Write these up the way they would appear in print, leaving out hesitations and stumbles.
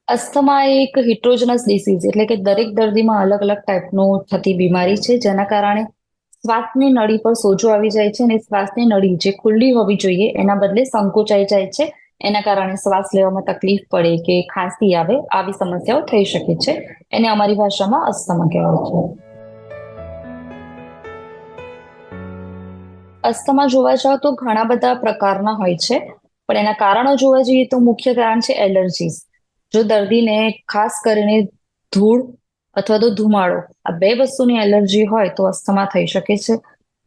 Asthma એ એક હિટ્રોજનસ disease એટલે કે દરેક દર્દીમાં અલગ અલગ ટાઈપનું થતી બીમારી છે, જેના કારણે શ્વાસની નળી પર સોજો આવી જાય છે અને શ્વાસની નળી જે ખુલ્લી હોવી જોઈએ એના બદલે સંકોચાઈ જાય છે. એના કારણે શ્વાસ લેવામાં તકલીફ પડે કે ખાંસી આવે, આવી સમસ્યાઓ થઈ શકે છે. એને અમારી ભાષામાં અસ્થમા કહેવાય છે. અસ્થમા જોવા જાવ તો ઘણા બધા પ્રકારના હોય છે, પણ એના કારણો જોવા જઈએ તો મુખ્ય કારણ છે એલર્જીસ. જો દર્દીને ખાસ કરીને ધૂળ અથવા તો ધુમાડો, આ બે વસ્તુની એલર્જી હોય તો અસ્થમા થઈ શકે છે.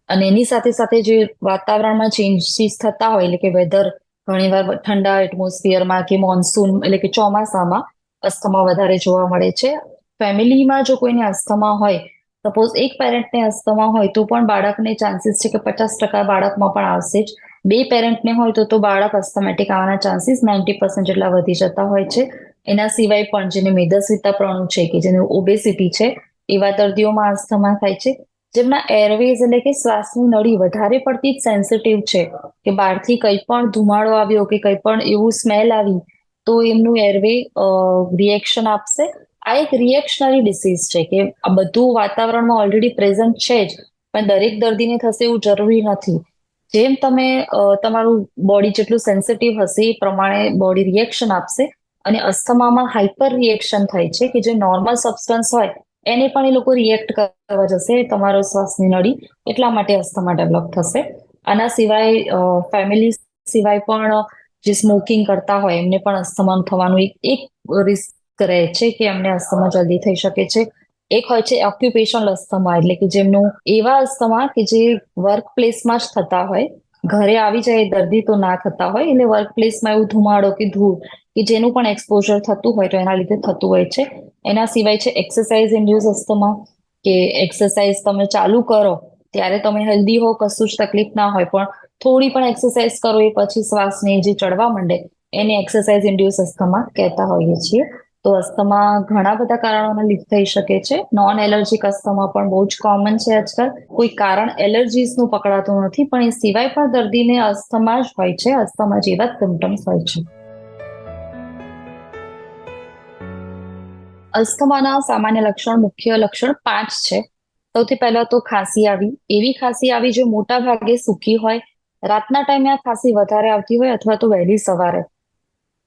અને એની સાથે સાથે જે વાતાવરણમાં ચેન્જીસ થતા હોય, એટલે કે વેધર, ઘણીવાર ઠંડા એટમોસ્ફિયરમાં કે મોન્સૂન એટલે કે ચોમાસામાં અસ્થમા વધારે જોવા મળે છે. ફેમિલીમાં જો કોઈને અસ્થમા હોય, સપોઝ એક પેરેન્ટને અસ્થમા હોય તો પણ બાળકને ચાન્સીસ છે કે 50% બાળકમાં પણ આવશે જ. બે પેરેન્ટને હોય તો બાળક અસ્થમેટિક આવવાના ચાન્સીસ 90% જેટલા વધી જતા હોય છે. એના સિવાય પણ જેને મેદસ્વીતાપણું છે કે જેને ઓબેસિટી છે, એવા દર્દીઓમાં અસ્થમા થાય છે. જેમના એરવેઝ એટલે કે શ્વાસની નળી વધારે પડતી જ સેન્સિટિવ છે, કે બહારથી કંઈ પણ ધુમાડો આવ્યો કે કંઈ પણ એવું સ્મેલ આવી તો એમનું એરવે રિએક્શન આપશે. આ એક રિએક્શનરી ડિસીઝ છે કે આ બધું વાતાવરણમાં ઓલરેડી પ્રેઝન્ટ છે જ, પણ દરેક દર્દીને થશે એવું જરૂરી નથી. જેમ તમે તમારું બોડી જેટલું સેન્સિટિવ હશે એ પ્રમાણે બોડી રિએક્શન આપશે. અને અસ્થમામાં હાઇપર રિએક્શન થાય છે કે જે નોર્મલ સબસ્ટન્સ હોય એને પણ એ લોકો રિએક્ટ કરવા જશે તમારો શ્વાસની નળી, એટલા માટે અસ્થમા ડેવલપ થશે. આના સિવાય ફેમિલી સિવાય પણ જે સ્મોકિંગ કરતા હોય એમને પણ અસ્થમા થવાનું એક રિસ્ક રહે છે કે એમને અસ્થમા જલ્દી થઈ શકે છે. એક હોય છે ઓક્યુપેશનલ અસ્થમા, એટલે કે જેમનું એવા અસ્થમા કે જે વર્ક પ્લેસમાં જ થતા હોય, ઘરે આવી જાય દર્દી તો ના થતા હોય, એટલે વર્ક પ્લેસમાં એવું ધુમાડો કે ધૂળ કે જેનું પણ એક્સપોઝર થતું હોય તો એના લીધે થતું હોય છે. એના સિવાય છે એક્સરસાઇઝ ઇન્ડ્યુસ અસ્થમા, કે એક્સરસાઇઝ તમે ચાલુ કરો ત્યારે તમે હેલ્ધી હો, કશું જ તકલીફ ના હોય, પણ થોડી પણ એક્સરસાઇઝ કરો એ પછી શ્વાસને જે ચડવા માંડે એને એક્સરસાઇઝ ઇન્ડ્યુસ અસ્થમા કહેતા હોઈએ છીએ. તો અસ્થમા ઘણા બધા કારણોના લીધે થઈ શકે છે. નોન એલર્જીક અસ્થમા પણ બહુ જ કોમન છે આજકાલ. કોઈ કારણ એલર્જીસનું પકડાતું નથી, પણ એ સિવાય પણ દર્દીને અસ્થમા જ હોય છે, અસ્થમા જેવા જ સિમ્ટમ્સ હોય છે. અસ્થમાના સામાન્ય લક્ષણ, મુખ્ય લક્ષણ 5 છે. સૌથી પહેલા તો ખાંસી આવી, એવી ખાંસી આવી જે મોટા ભાગે સૂકી હોય. રાતના ટાઈમે આ ખાંસી વધારે આવતી હોય અથવા તો વહેલી સવારે.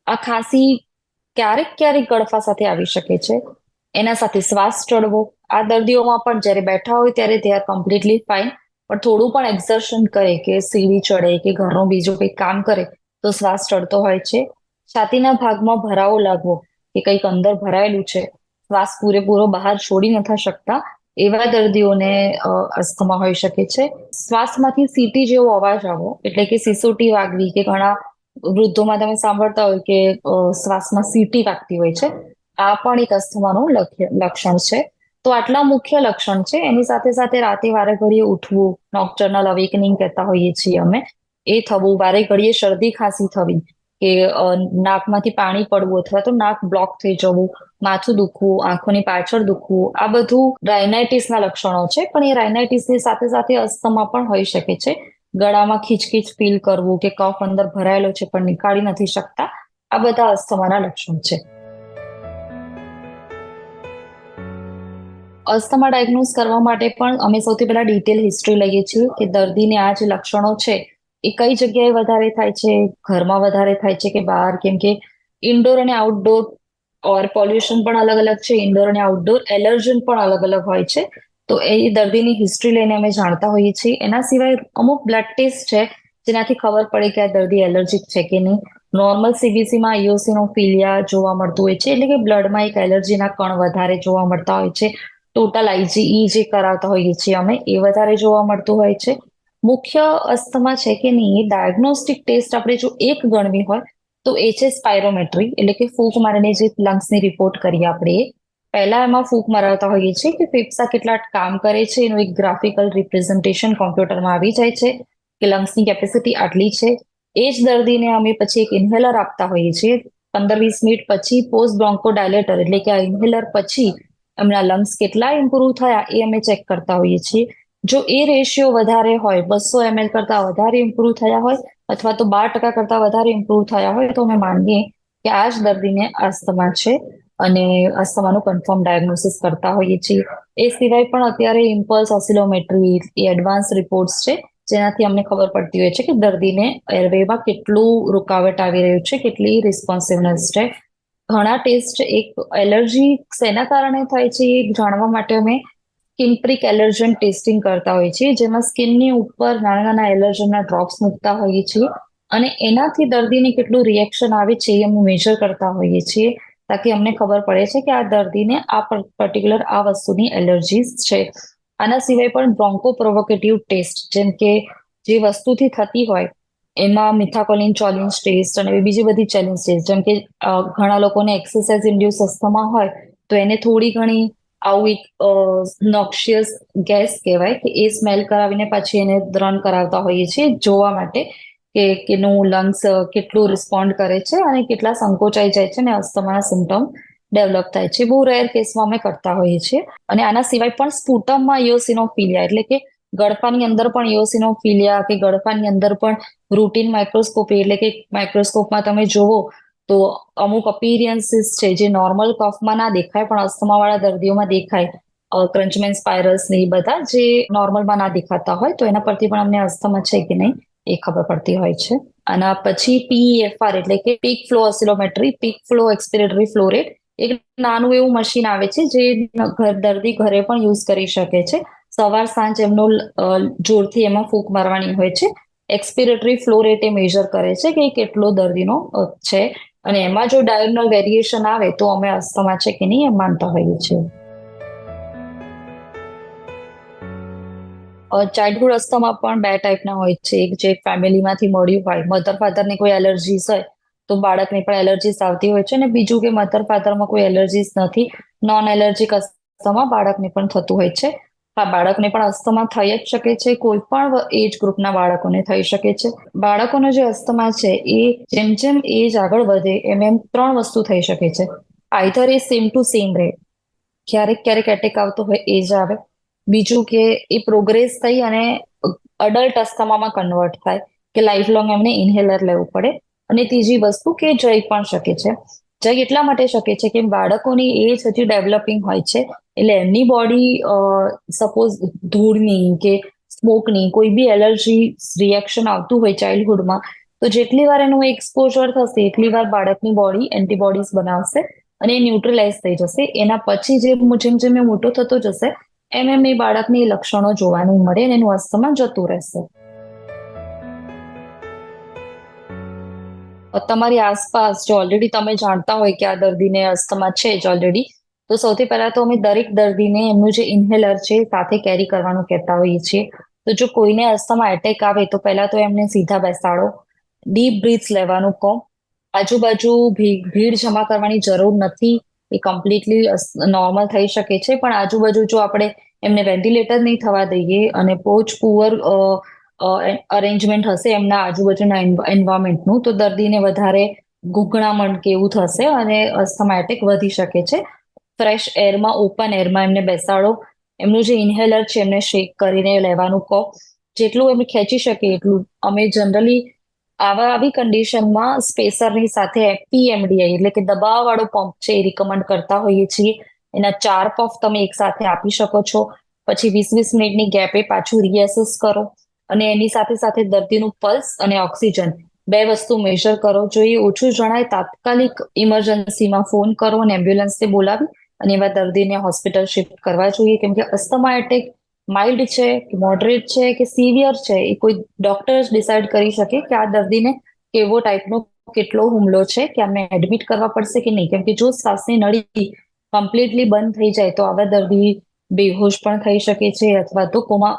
આ ખાંસી ક્યારેક ક્યારેક ગળફા સાથે આવી શકે છે. એના સાથે શ્વાસ ચડવો, આ દર્દીઓમાં પણ જ્યારે બેઠા હોય ત્યારે they are completely fine, પણ થોડું પણ એક્સર્શન કરે કે સીડી ચડે કે ઘરનું બીજું કંઈક કામ કરે તો શ્વાસ ચડતો હોય છે. છાતીના ભાગમાં ભરાવો લાગવો, કે કંઈક અંદર ભરાયેલું છે, શ્વાસ પૂરેપૂરો બહાર છોડી નથી શકતા, એવા દર્દીઓને અસ્થમા હોઈ શકે છે. શ્વાસમાંથી સીટી જેવો અવાજ આવવો, એટલે કે સિસોટી વાગવી, કે ઘણા વૃદ્ધોમાં તમે સાંભળતા હોય કે શ્વાસમાં સીટી વાગતી હોય છે, આ પણ એક અસ્થમાનું લક્ષણ છે. તો આટલા મુખ્ય લક્ષણ છે. એની સાથે સાથે રાતે વારે ઘડીએ ઉઠવું, નોક્ટર્નલ અવેકનિંગ કહેતા હોઈએ છીએ અમે, એ થવું, વારે ઘડીએ શરદી ખાંસી થવી, કે નાકમાંથી પાણી પડવું અથવા તો નાક બ્લોક થઈ જવું, માથું દુખવું, આંખોની પાછળ દુખવું, આ બધું રાઇનાઇટિસના લક્ષણો છે. પણ એ રાઇનાઇટિસની સાથે સાથે અસ્થમા પણ હોઈ શકે છે. ગળામાં ખીચખીચ ફીલ કરવું, કે કફ અંદર ભરાયેલો છે પણ નીકાળી નથી શકતા, આ બધા અસ્થમાના લક્ષણ છે. અસ્થમા ડાયગ્નોઝ કરવા માટે પણ અમે સૌથી પહેલા ડિટેલ હિસ્ટ્રી લઈએ છીએ કે દર્દીને આ જે લક્ષણો છે એ કઈ જગ્યાએ વધારે થાય છે, ઘરમાં વધારે થાય છે કે બહાર, કેમ કે ઇન્ડોર અને આઉટડોર ઓર પોલ્યુશન પણ અલગ અલગ છે, ઇન્ડોર અને આઉટડોર એલર્જન પણ અલગ અલગ હોય છે. તો એ દર્દીની હિસ્ટ્રી લઈને અમે જાણતા હોઈએ છીએ. એના સિવાય અમુક બ્લડ ટેસ્ટ છે જેનાથી ખબર પડે કે આ દર્દી એલર્જીક છે કે નહીં. નોર્મલ સીબીસીમાં ઇઓસિનોફિલિયા જોવા મળતું હોય છે, એટલે કે બ્લડમાં એક એલર્જીના કણ વધારે જોવા મળતા હોય છે. ટોટલ આઈજીઈ જે કરાવતા હોઈએ છીએ અમે, એ વધારે જોવા મળતું હોય છે. મુખ્ય અસ્થમા છે કે નહીં એ ડાયગ્નોસ્ટિક ટેસ્ટ આપણે જો એક ગણવી હોય તો એ છે સ્પાયરોમેટ્રી, એટલે કે ફૂંક મારીને જે લંગ્સની રિપોર્ટ કરીએ આપણે એ. પહેલા એમાં ફૂંક મરાવતા હોઈએ છીએ કે ફેફસા કેટલા કામ કરે છે, એનું એક ગ્રાફિકલ રિપ્રેઝન્ટેશન કોમ્પ્યુટરમાં આવી જાય છે કે લંગ્સની કેપેસિટી આટલી છે. એ જ દર્દીને અમે પછી એક ઇન્હેલર આપતા હોઈએ છીએ. 15-20 મિનિટ પછી પોસ્ટ બ્રોન્કો ડાયલેટર, એટલે કે આ ઇન્હેલર પછી એમના લંગ્સ કેટલા ઇમ્પ્રુવ થયા એ અમે ચેક કરતા હોઈએ છીએ. જો એ રેશિયો વધારે હોય, 200 ml કરતા વધારે ઇમ્પ્રુવ થયા હોય અથવા તો 12% કરતા વધારે ઇમ્પ્રુવ થયા હોય તો અમે માનીએ કે આ જ દર્દીને આસ્થમા છે અને આસ્થમાનું કન્ફર્મ ડાયગ્નોસિસ કરતા હોઈએ છીએ. એ સિવાય પણ અત્યારે ઇમ્પલ્સ ઓસિલોમેટ્રી એ એડવાન્સ રિપોર્ટ્સ છે, જેનાથી અમને ખબર પડતી હોય છે કે દર્દીને એરવેમાં કેટલું રૂકાવટ આવી રહ્યું છે, કેટલી રિસ્પોન્સિવનેસ છે. ઘણા ટેસ્ટ એક એલર્જી શેના કારણે થાય છે એ જાણવા માટે અમે સ્કિન પ્રિક એલર્જન ટેસ્ટિંગ કરતા હોઈએ છીએ, જેમાં સ્કિનની ઉપર નાના નાના એલર્જનના ડ્રોપ્સ મૂકતા હોઈએ છીએ અને એનાથી દર્દીને કેટલું રિએક્શન આવે છે એ અમે મેજર કરતા હોઈએ છીએ, તાકી અમને ખબર પડે છે કે આ દર્દીને આ પર્ટિક્યુલર આ વસ્તુની એલર્જીસ છે. આના સિવાય પણ બ્રોન્કો પ્રોવોકેટિવ ટેસ્ટ, જેમ કે જે વસ્તુથી થતી હોય એમાં મિથાકોલિન ચોલિન ટેસ્ટ અને બીજી બધી ચેલેન્જ ટેસ્ટ, જેમ કે ઘણા લોકોને એક્સરસાઇઝ ઇન્ડ્યુસ અસ્થમા હોય તો એને થોડી ઘણી આવું એક નોક્શિયસ ગેસ કહેવાય કે એ સ્મેલ કરાવીને પછી એને રન કરાવતા હોઈએ છીએ જોવા માટે કે કેનું લંગ્સ કેટલું રિસ્પોન્ડ કરે છે અને કેટલા સંકોચાઈ જાય છે અને અસ્થમાના સિમ્ટમ ડેવલપ થાય છે. બહુ રેર કેસમાં અમે કરતા હોઈએ છીએ. અને આના સિવાય પણ સ્પુટમમાં ઇઓસિનોફિલિયા એટલે કે ગળફાની અંદર પણ ઇઓસિનોફિલિયા કે ગળફાની અંદર પણ રૂટીન માઇક્રોસ્કોપી એટલે કે માઇક્રોસ્કોપમાં તમે જોવો તો અમુક અપીરિયન્સીસ છે જે નોર્મલ કફમાં ના દેખાય પણ અસ્થમાવાળા દર્દીઓમાં દેખાય. ક્રંચમેન સ્પાઇરલ્સ ને એ બધા જે નોર્મલમાં ના દેખાતા હોય તો એના પરથી પણ અમને અસ્થમા છે કે નહીં એ ખબર પડતી હોય છે. આના પછી પીઈએફઆર એટલે કે peak flow oscillometry, peak flow expiratory flow rate, એક નાનું એવું મશીન આવે છે જે દર્દી ઘરે પણ યુઝ કરી શકે છે. સવાર સાંજ એમનું જોરથી એમાં ફૂંક મારવાની હોય છે. એક્સપિરેટરી ફ્લો રેટ એ મેજર કરે છે કે કેટલો દર્દીનો છે અને એમાં જો ડાયગોનલ વેરિએશન આવે તો અમે અસ્થમા છે કે નહીં એમ માનતા હોઈએ છીએ. ચાઇલ્ડહુડ અસ્થમા પણ બે ટાઈપના હોય છે. એક જે ફેમિલીમાંથી મળ્યું હોય, મધર ફાધરને કોઈ એલર્જીસ હોય તો બાળકને પણ એલર્જીસ આવતી હોય છે, અને બીજું કે મધર ફાધરમાં કોઈ એલર્જીસ નથી, નોન એલર્જીક અસ્થમા બાળકને પણ થતું હોય છે. હા, બાળકને પણ અસ્થમા થઈ જ શકે છે, કોઈ પણ એજ ગ્રુપના બાળકોને થઈ શકે છે. બાળકોનો જે અસ્થમા છે એ જેમ જેમ એજ આગળ વધે એમ એમ ત્રણ વસ્તુ થઈ શકે છે. Either a same to same રહે, ક્યારેક ક્યારેક એટેક આવતો હોય એ જ આવે. બીજું કે એ પ્રોગ્રેસ થઈ અને અડલ્ટ અસ્થમામાં કન્વર્ટ થાય કે લાઈફ લોંગ એમને ઇન્હેલર લેવું પડે. અને ત્રીજી વસ્તુ કે જઈ પણ શકે છે. જઈ એટલા માટે શકે છે કે બાળકોની એજ હજી ડેવલપિંગ હોય છે, એટલે એમની બોડી સપોઝ ધૂળની કે સ્મોકની કોઈ બી એલર્જી રિએક્શન આવતું હોય ચાઇલ્ડહુડમાં તો જેટલી વાર એનું એક્સપોઝર થશે એટલી વાર બાળકની બોડી એન્ટીબોડીઝ બનાવશે અને એ ન્યુટ્રલાઇઝ થઈ જશે. એના પછી જેમ જેમ એ મોટો થતો જશે એમ એમ એ બાળકની લક્ષણો જોવા નહીં મળે અને એનું અસ્થમા જતું રહેશે. તમારી આસપાસ જો ઓલરેડી તમે જાણતા હોય કે આ દર્દીને અસ્થમા છે જ ઓલરેડી, તો સૌથી પહેલા તો અમે દરેક દર્દીને એમનું જે ઇન્હેલર છે સાથે કેરી કરવાનું કહેતા હોઈએ છીએ. તો જો કોઈને અસ્થમા એટેક આવે તો પહેલા તો એમને સીધા બેસાડો, ડીપ બ્રીથ્સ લેવાનું કહો. આજુબાજુ ભીડ જમા કરવાની જરૂર નથી, એ કમ્પ્લીટલી નોર્મલ થઈ શકે છે, પણ આજુબાજુ જો આપણે એમને વેન્ટિલેટર નહીં થવા દઈએ અને બહુ જ પુઅર અરેન્જમેન્ટ હશે એમના આજુબાજુના એન્વાયરમેન્ટનું તો દર્દીને વધારે ગૂંગણામણ કે એવું થશે અને અસ્થમા એટેક વધી શકે છે. ફ્રેશ એરમાં, ઓપન એરમાં એમને બેસાડો, એમનું જે ઇન્હેલર છે એમને શેક કરીને લેવાનું કહો. જેટલું એમને ખેંચી શકે એટલું. અમે જનરલી આવી કન્ડિશનમાં સ્પેસરની સાથે પીએમડીઆઈ એટલે કે દબાવવાળો પંપ છે એ રિકમેન્ડ કરતા હોઈએ છીએ. એના 4 પફ તમે એક સાથે આપી શકો છો. પછી 20-20 મિનિટની ગેપે પાછું રીએસેસ કરો અને એની સાથે સાથે દર્દીનું પલ્સ અને ઓક્સિજન બે વસ્તુ મેજર કરો. જો એ ઓછું જણાય તાત્કાલિક ઇમરજન્સીમાં ફોન કરો અને એમ્બ્યુલન્સને બોલાવી અને એવા દર્દીને હોસ્પિટલ શિફ્ટ કરવા જોઈએ, કેમ કે અસ્થમા એટેક માઇલ્ડ છે કે મોડરેટ છે કે સિવિયર છે એ કોઈ ડોક્ટર જ ડિસાઇડ કરી શકે કે આ દર્દીને કેવો ટાઈપનો કેટલો હુમલો છે, કે આમને એડમિટ કરવા પડશે કે નહીં. કેમ કે જો શ્વાસની નળી કમ્પ્લીટલી બંધ થઈ જાય તો આવા દર્દી બેહોશ પણ થઈ શકે છે અથવા તો કોમા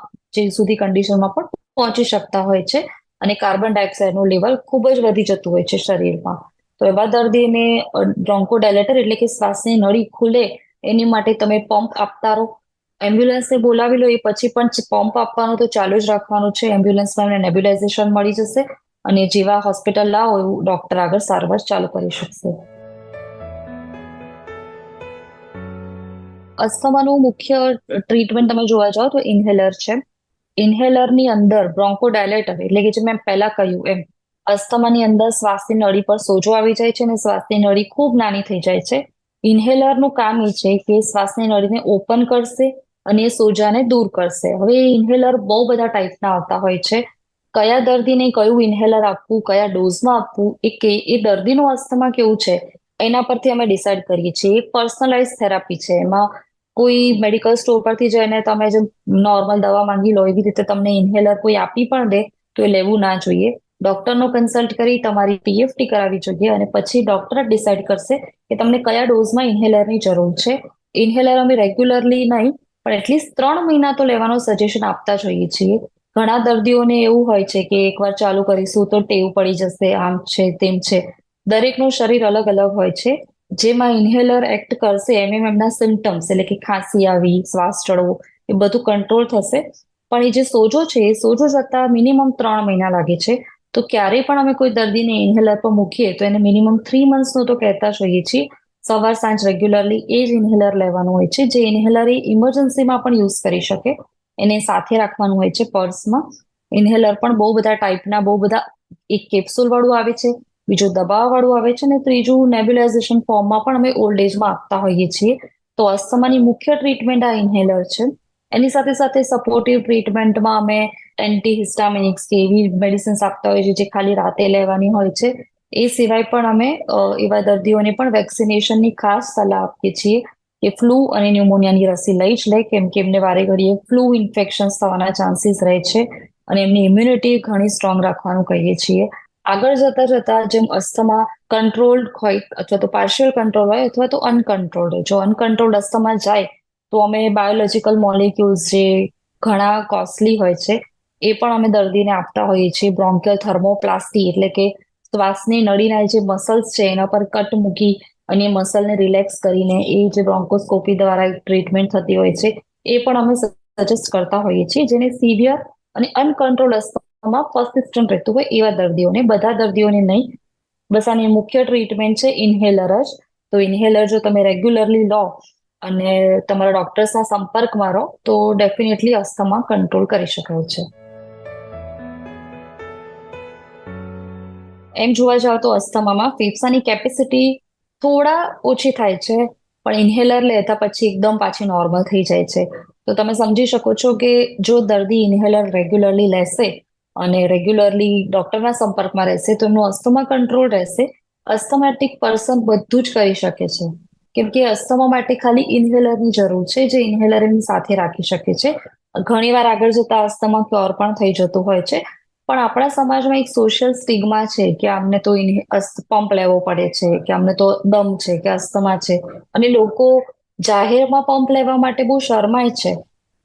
સુધી કન્ડિશનમાં પણ પહોંચી શકતા હોય છે અને કાર્બન ડાયોક્સાઇડનું લેવલ ખૂબ જ વધી જતું હોય છે શરીરમાં. તો એવા દર્દીને બ્રોન્કોડાયલેટર એટલે કે શ્વાસની નળી ખુલે એની માટે તમે પંપ આપતા રહો. એમ્બ્યુલન્સને બોલાવી લો એ પછી પણ પંપ આપવાનું તો ચાલુ જ રાખવાનું છે. એમ્બ્યુલન્સમાં એમને નેબ્યુલાઇઝેશન મળી જશે અને જેવા હોસ્પિટલ લાવો એવું ડોક્ટર આગળ સારવાર ચાલુ કરી શકશે. અસ્થમાનું મુખ્ય ટ્રીટમેન્ટ તમે જોવા જાઓ તો ઇન્હેલર છે. ઇન્હેલરની અંદર બ્રોન્કોડાયલેટર એટલે કે જે મેં પહેલા કહ્યું એમ અસ્થમાની અંદર શ્વાસની નળી પર સોજો આવી જાય છે અને શ્વાસની નળી ખૂબ નાની થઈ જાય છે. ઇન્હેલરનું કામ એ છે કે શ્વાસની નળીને ઓપન કરશે અને એ સોજાને દૂર કરશે. હવે એ ઇન્હેલર બહુ બધા ટાઈપના આવતા હોય છે. કયા દર્દીને કયું ઇન્હેલર આપવું, કયા ડોઝમાં આપવું, એ દર્દીનું અસ્થમા કેવું છે એના પરથી અમે ડિસાઇડ કરીએ છીએ. એક પર્સનલાઇઝ થેરાપી છે. એમાં કોઈ મેડિકલ સ્ટોર પરથી જઈને તમે જે નોર્મલ દવા માંગી લો એવી રીતે તમને ઇન્હેલર કોઈ આપી પણ દે તો એ લેવું ના જોઈએ. ડોક્ટરનો કન્સલ્ટ કરી તમારી પીએફટી કરાવવી જોઈએ અને પછી ડોક્ટર જ ડિસાઇડ કરશે કે તમને કયા ડોઝમાં ઇન્હેલરની જરૂર છે. ઇન્હેલર અમે રેગ્યુલરલી નહીં પણ એટલીસ્ટ 3 મહિના તો લેવાનો સજેશન આપતા જોઈએ છીએ. ઘણા દર્દીઓને એવું હોય છે કે એકવાર ચાલુ કરીશું તો ટેવ પડી જશે, આમ છે તેમ છે. દરેકનું શરીર અલગ અલગ હોય છે. જેમાં ઇન્હેલર એક્ટ કરશે એમ એમના સિમ્ટમ્સ એટલે કે ખાંસી આવી, શ્વાસ ચડવો એ બધું કંટ્રોલ થશે. પણ એ જે સોજો છે એ સોજો જતા મિનિમમ 3 મહિના લાગે છે. તો ક્યારેય પણ અમે કોઈ દર્દીને ઇન્હેલર પર મૂકીએ તો એને મિનિમમ 3 મંથ્સનું તો કહેતા જ હોઈએ છીએ. સવાર સાંજ રેગ્યુલરલી એ જ ઇન્હેલર લેવાનું હોય છે. જે ઇન્હેલર એ ઇમરજન્સીમાં પણ યુઝ કરી શકે. એને સાથે રાખવાનું હોય છે પર્સમાં. ઇન્હેલર પણ બહુ બધા ટાઈપના, બહુ બધા, એક કેપ્સ્યુલ વાળું આવે છે, બીજું દબાવ વાળું આવે છે અને ત્રીજું નેબ્યુલાઇઝેશન ફોર્મમાં પણ અમે ઓલ્ડ એજમાં આપતા હોઈએ છીએ. તો અસ્થમાની મુખ્ય ટ્રીટમેન્ટ આ ઇન્હેલર છે. એની સાથે સાથે સપોર્ટિવ ટ્રીટમેન્ટમાં અમે એન્ટીહિસ્ટામિનિક્સ કે એવી મેડિસિન્સ આપતા હોઈએ છીએ જે ખાલી રાતે લેવાની હોય છે. એ સિવાય પણ અમે એવા દર્દીઓને પણ વેક્સિનેશનની ખાસ સલાહ આપીએ છીએ કે ફ્લૂ અને ન્યુમોનિયાની રસી લઈ જ લે, કેમ કે એમને વારે ઘડીએ ફ્લૂ ઇન્ફેક્શન્સ થવાના ચાન્સીસ રહે છે અને એમની ઇમ્યુનિટી ઘણી સ્ટ્રોંગ રાખવાનું કહીએ છીએ. આગળ જતા જતા જેમ અસ્થમા કંટ્રોલ્ડ હોય અથવા તો પાર્શિયલ કંટ્રોલ હોય અથવા તો અનકંટ્રોલ્ડ હોય. જો અનકંટ્રોલ્ડ અસ્થમા જાય તો અમે બાયોલોજિકલ મોલિક્યુલ્સ જે ઘણા કોસ્ટલી હોય છે એ પણ અમે દર્દીને આપતા હોઈએ છીએ. બ્રોન્કિયલ થર્મોપ્લાસ્ટી એટલે કે શ્વાસની નળીના જે મસલ્સ છે એના પર કટ મૂકી અને એ મસલને રિલેક્સ કરીને એ જે બ્રોન્કોસ્કોપી દ્વારા ટ્રીટમેન્ટ થતી હોય છે એ પણ અમે સજેસ્ટ કરતા હોઈએ છીએ. જેને સિવિયર અને અનકંટ્રોલ અસ્થમા પરસિસ્ટન્ટ રહેતું હોય એવા દર્દીઓને, બધા દર્દીઓને નહીં. બસ આની મુખ્ય ટ્રીટમેન્ટ છે ઇન્હેલર જ. તો ઇન્હેલર જો તમે રેગ્યુલરલી લો અને તમારા ડોક્ટર્સના સંપર્કમાં રહો તો ડેફિનેટલી અસ્થમા કંટ્રોલ કરી શકાય છે. એમ જોવા જાવ તો અસ્થમામાં ફેફસાની કેપેસિટી થોડા ઓછી થાય છે પણ ઇન્હેલર લેતા પછી એકદમ પાછી નોર્મલ થઈ જાય છે. તો તમે સમજી શકો છો કે જો દર્દી ઇન્હેલર રેગ્યુલરલી લેશે અને રેગ્યુલરલી ડોક્ટરના સંપર્કમાં રહેશે તો એમનું અસ્થમા કંટ્રોલ રહેશે. અસ્થમેટિક પર્સન બધું જ કરી શકે છે કેમ કે અસ્થમા માટે ખાલી ઇન્હેલરની જરૂર છે જે ઇન્હેલર એમની સાથે રાખી શકે છે. ઘણીવાર આગળ જતા અસ્થમા ક્યોર પણ થઈ જતું હોય છે. પણ આપણા સમાજમાં એક સોશિયલ સ્ટિગ્મા છે કે આમને તો પંપ લેવો પડે છે, કે આમને તો દમ છે, કે અસ્થમા છે અને લોકો જાહેરમાં પંપ લેવા માટે બહુ શરમાય છે.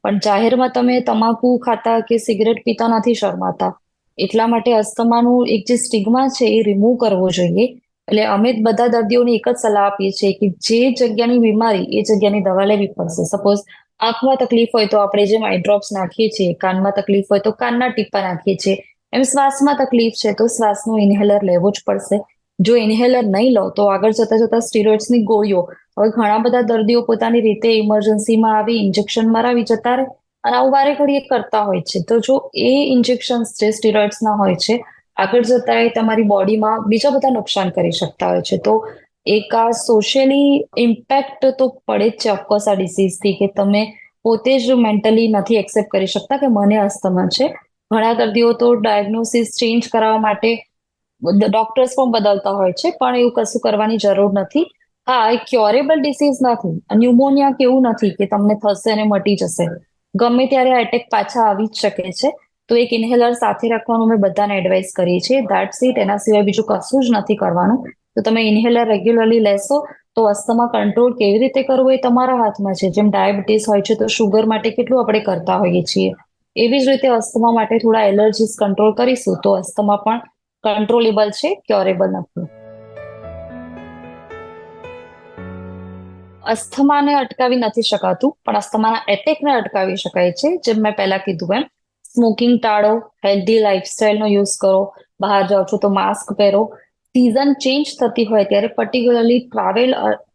પણ જાહેરમાં તમે તમાકુ ખાતા કે સિગરેટ પીતા નથી શરમાતા. એટલા માટે અસ્થમાનું એક જે સ્ટિગ્મા છે એ રિમૂવ કરવો જોઈએ. એટલે અમે બધા દર્દીઓને એક જ સલાહ આપીએ છીએ કે જે જગ્યાની બીમારી એ જગ્યાની દવા લેવી પડશે. સપોઝ આંખમાં તકલીફ હોય તો આપણે જેમ આઈ ડ્રોપ્સ નાખીએ છીએ, કાનમાં તકલીફ હોય તો કાનના ટીપા નાખીએ છીએ, એમ શ્વાસમાં તકલીફ છે તો શ્વાસનું ઇન્હેલર લેવું જ પડશે. જો ઇન્હેલર નહીં લો તો આગળ જતા જતા સ્ટીરોઇડ્સની ગોળીઓ, હવે ઘણા બધા દર્દીઓ પોતાની રીતે ઇમરજન્સીમાં આવી ઇન્જેક્શન મરાવી જતા રહે અને આવું વારે ઘડીએ કરતા હોય છે. તો જો એ ઇન્જેક્શન્સ જે સ્ટીરોઇડ્સના હોય છે આગળ જતા એ તમારી બોડીમાં બીજા બધા નુકસાન કરી શકતા હોય છે. તો એક આ સોશિયલી ઇમ્પેક્ટ તો પડે જ છે ઓફકોર્સ આ ડિસીઝથી કે તમે પોતે જ મેન્ટલી નથી એક્સેપ્ટ કરી શકતા કે મને અસ્થમા છે. ઘણા દર્દીઓ તો ડાયગ્નોસિસ ચેન્જ કરાવવા માટે ડોક્ટર્સ પણ બદલતા હોય છે પણ એવું કશું કરવાની જરૂર નથી. હા, એ ક્યોરેબલ ડિસીઝ નથી. ન્યુમોનિયા કેવું નથી કે તમને થશે અને મટી જશે. ગમે ત્યારે એટેક પાછા આવી જ શકે છે. તો એક ઇન્હેલર સાથે રાખવાનું અમે બધાને એડવાઇસ કરીએ છીએ. That's it. એના સિવાય બીજું કશું જ નથી કરવાનું. તો તમે ઇન્હેલર રેગ્યુલરલી લેશો તો અસ્થમા કંટ્રોલ કેવી રીતે કરવો એ તમારા હાથમાં છે. જેમ ડાયાબિટીસ હોય છે તો શુગર માટે કેટલું આપણે કરતા હોઈએ છીએ એવી જ રીતે અસ્થમા માટે થોડા એલર્જીસ કંટ્રોલ કરીશું તો અસ્થમા પણ કંટ્રોલેબલ છે, ક્યોરેબલ નથી. અસ્થમાને અટકાવી નથી શકાતું પણ અસ્થમાના એટેકને અટકાવી શકાય છે. જેમ મેં પહેલા કીધું એમ સ્મોકિંગ ટાળો, હેલ્ધી લાઇફસ્ટાઇલનો યુઝ કરો, બહાર જાઓ છો તો માસ્ક પહેરો, સિઝન ચેન્જ થતી હોય ત્યારે પર્ટિક્યુલરલી ટ્રાવેલ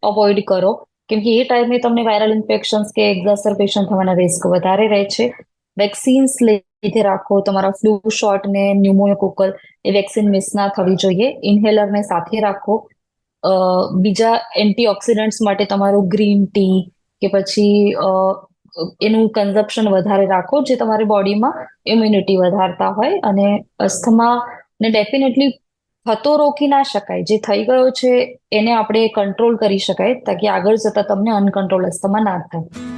અવોઇડ કરો કેમ કે એ ટાઈમે તમને વાયરલ ઇન્ફેક્શન્સ કે એક્ઝાસર્બેશન થવાના રિસ્ક વધારે રહે છે. વેક્સિન્સ લીધે રાખો. તમારા ફ્લૂ શોટ ને ન્યુમોકોકલ એ વેક્સિન મિસ ના થવી જોઈએ. ઇન્હેલરને સાથે રાખો. બીજા એન્ટીઓક્સિડન્ટ્સ માટે તમારું ગ્રીન ટી કે પછી એનું કન્ઝપ્શન વધારે રાખો, જે તમારી બોડીમાં ઇમ્યુનિટી વધારતા હોય. અને અસ્થમા ને ડેફિનેટલી થતો રોકી ના શકાય, જે થઈ ગયો છે એને આપણે કંટ્રોલ કરી શકાય, તાકી આગળ જતા તમને અનકંટ્રોલ અસ્થમા ના થાય.